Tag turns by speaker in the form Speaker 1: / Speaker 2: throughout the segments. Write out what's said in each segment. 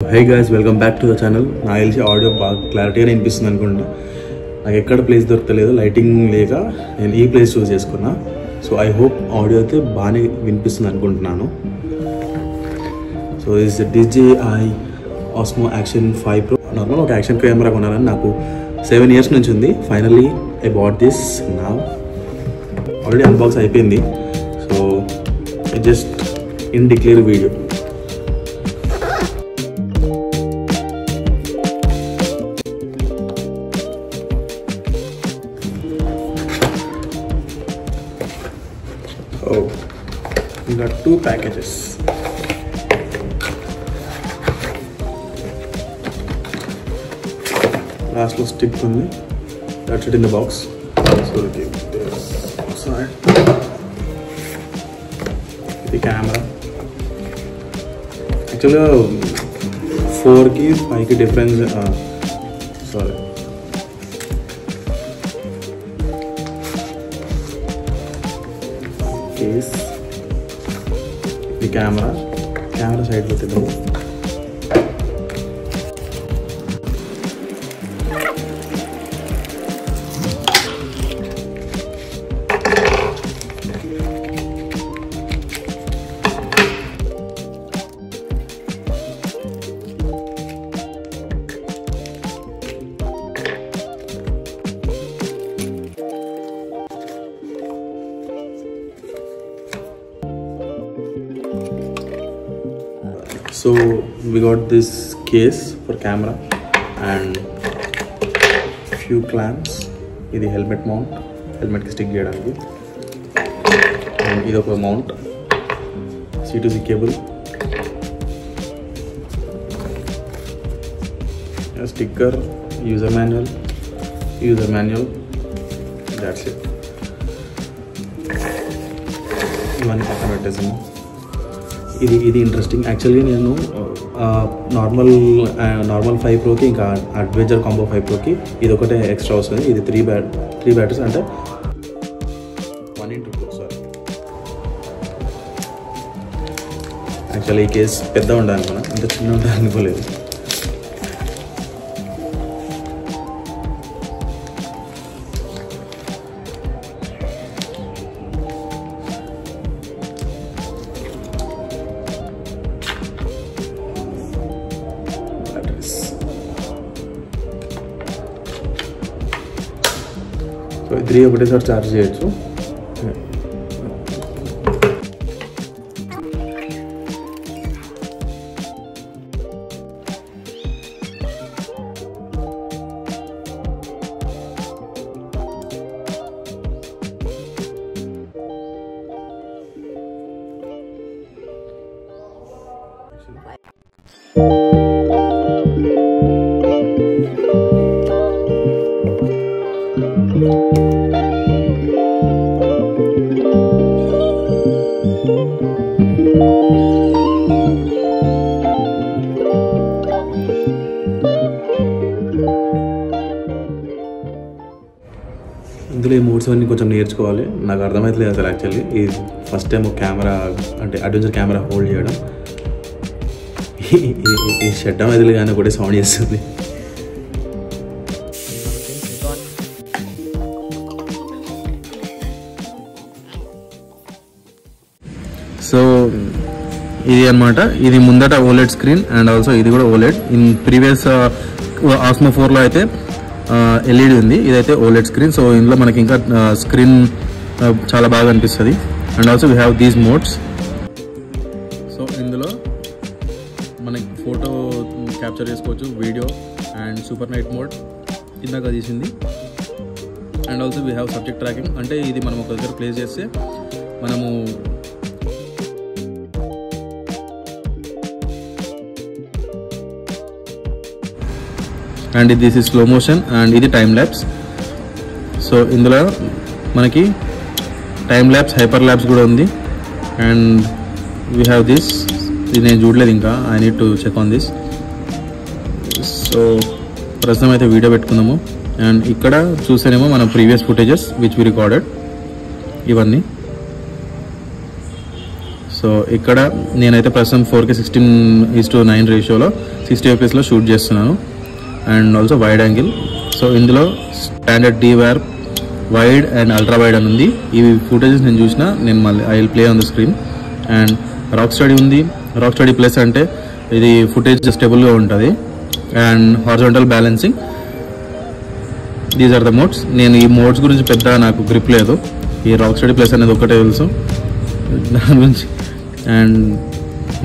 Speaker 1: Hey guys, welcome back to the channel. నాకు తెలిసి audio బాగా క్లారిటీగా వినిపిస్తుంది అనుకుంటా. నాకు ఎక్కడ ప్లేస్ దొరకలేదు, లైటింగ్ లేక నేను ఈ ప్లేస్ చూస్ చేసుకున్నా. సో ఐ హోప్ ఆడియో అయితే బాగానే వినిపిస్తుంది అనుకుంటున్నాను. So this DJI Osmo Action 5 Pro. Normal ఒక యాక్షన్ కెమెరా కొనాలని నాకు 7 years నుంచి ఉంది. Finally I bought this now. Already unbox అయిపోయింది. So just in declare video. Oh, we got 2 packages. Last one stick only. That's it in the box. So okay, this side. The camera. Actually, 4 ki 5 ki difference. Sorry. Case, the camera side with it. So we got this case for camera and few clamps. This is helmet mount. Helmet ki stick cheyadaniki. And this is a mount. C2C cable. A sticker. User manual. That's it. One pakka pettesam. ఇది interesting. యాక్చువల్గా నేను normal 5 Proకి ఇంకా adventure combo 5 Proకి ఇది ఒకటే extra వస్తుంది. ఇది 3 batteries అంటే 1x2. Sorry, actually ఈ కేస్ పెద్ద ఉండాలి, మనం అంత చిన్న ఉండాలి అనుకోలేదు. సో 3 ఒకటేసారి ఛార్జ్ చేయొచ్చు. ఇందులో ఈ మోడ్స్ అన్నీ కొంచెం నేర్చుకోవాలి. నాకు అర్థమవుతలేదు అసలు. యాక్చువల్లీ ఈ ఫస్ట్ టైం ఒక కెమెరా అంటే అడ్వెంచర్ కెమెరా హోల్డ్ చేయడం. ఈ షట్ డౌన్ అయితే కానీ ఒకటే సౌండ్ చేస్తుంది. సో ఇది అన్నమాట. ఇది ముందట OLED స్క్రీన్ అండ్ ఆల్సో ఇది కూడా OLED. ఇన్ ప్రీవియస్ Osmo 4లో అయితే LED ఉంది, ఇదైతే OLED స్క్రీన్. సో ఇందులో మనకి ఇంకా స్క్రీన్ చాలా బాగా అనిపిస్తుంది. And also we have these modes. So ఇందులో మనకి ఫోటో క్యాప్చర్ చేసుకోవచ్చు, video and super night mode ఇందాక తీసింది. And also we have subject tracking. అంటే ఇది మనం ఒక దగ్గర ప్లేస్ చేస్తే మనము and this is slow motion and ఇది టైమ్ ల్యాప్స్. సో ఇందులో మనకి టైమ్ ల్యాప్స్, హైపర్ ల్యాప్స్ కూడా ఉంది. And we have this. ఇది నేను చూడలేదు ఇంకా, I need to check on this. So ప్రస్తుతం అయితే వీడియో పెట్టుకుందాము. అండ్ ఇక్కడ చూస్తేనేమో మన previous footages which we recorded ఇవన్నీ. సో ఇక్కడ నేనైతే ప్రస్తుతం 4K 16:9 రేషియోలో 60 fps షూట్ చేస్తున్నాను. And also wide angle. So ఇందులో standard DVR, wide and ultra wide అని ఉంది. ఇవి ఫుటేజెస్ నేను చూసిన, నేను మళ్ళీ I will play on the screen. And rock steady ఉంది. రాక్ స్టడీ ప్లస్ అంటే ఇది ఫుటేజ్ స్టేబుల్గా ఉంటుంది. And horizontal balancing. These are the modes. నేను ఈ మోడ్స్ గురించి పెద్ద నాకు గ్రిప్ లేదు. ఈ రాక్ స్టడీ ప్లస్ అనేది ఒకటే తెలుసు దాని గురించి. And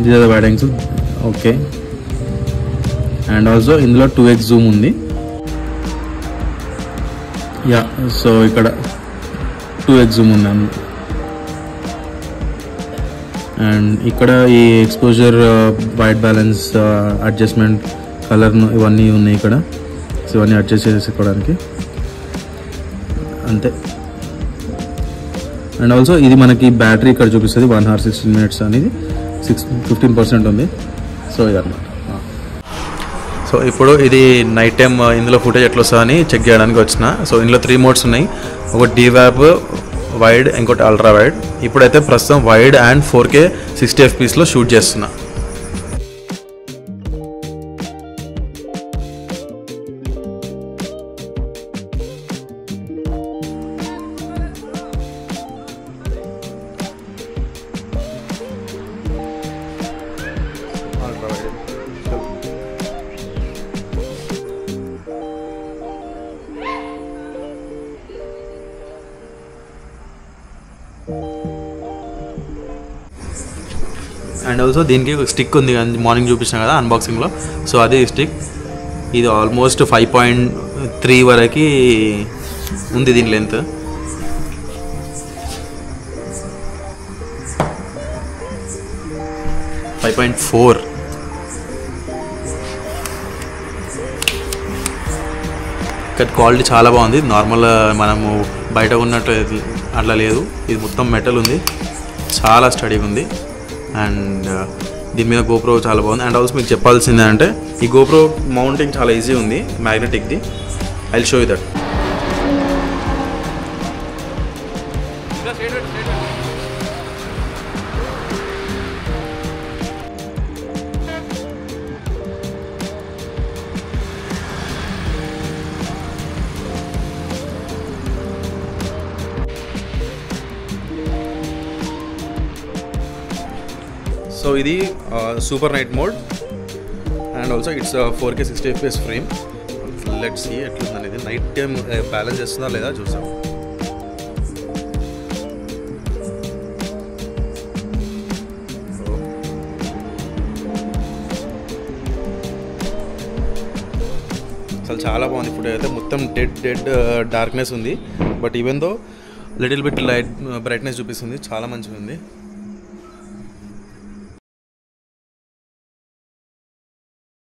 Speaker 1: these are the wide angles. Okay. And also ఇందులో 2x జూమ్ ఉంది. యా, సో ఇక్కడ 2x జూమ్ ఉంది. అండ్ ఇక్కడ ఈ exposure, white balance, adjustment, colour ఇవన్నీ ఉన్నాయి ఇక్కడ. సో ఇవన్నీ అడ్జస్ట్ చేసుకోవడానికి అంతే. అండ్ ఆల్సో ఇది మనకి బ్యాటరీ ఇక్కడ చూపిస్తుంది 1 hour 16 minutes అనేది 15% ఉంది. సో ఇదన్నమాట. సో ఇప్పుడు ఇది నైట్ టైం ఇందులో ఫుటేజ్ ఎట్లా వస్తుందని చెక్ చేయడానికి వచ్చిన. సో ఇందులో 3 మోడ్స్ ఉన్నాయి. ఒకటి DVAP, వైడ్, ఇంకోటి అల్ట్రా వైడ్. ఇప్పుడైతే ప్రస్తుతం wide and 4K 60 fps shoot చేస్తున్నా. అండ్ ఆల్సో దీనికి ఒక స్టిక్ ఉంది, మార్నింగ్ చూపించాను కదా అన్బాక్సింగ్లో. సో అదే స్టిక్. ఇది ఆల్మోస్ట్ 5.3 వరకు ఉంది దీని లెంత్. .4. ఇక్కడ క్వాలిటీ చాలా బాగుంది. నార్మల్ మనము బయట ఉన్నట్టు అట్లా లేదు. ఇది మొత్తం మెటల్ ఉంది, చాలా స్టడీగా ఉంది. అండ్ దీని మీద GoPro చాలా బాగుంది. అండ్ ఆల్సో మీకు చెప్పాల్సిందే అంటే ఈ GoPro మౌంటింగ్ చాలా ఈజీ ఉంది, మ్యాగ్నెటిక్ది. I will show you that. So ఇది super night mode. And also it's 4K 60 fps frame. Let's see ఎట్లుంది అనేది. నైట్ టైం బ్యాలెన్స్ చేస్తుందా లేదా చూసాం. అసలు చాలా బాగుంది. ఫుటేజ్ అయితే మొత్తం డెడ్ డార్క్నెస్ ఉంది. But even though little bit light brightness చూపిస్తుంది. చాలా మంచిగా ఉంది.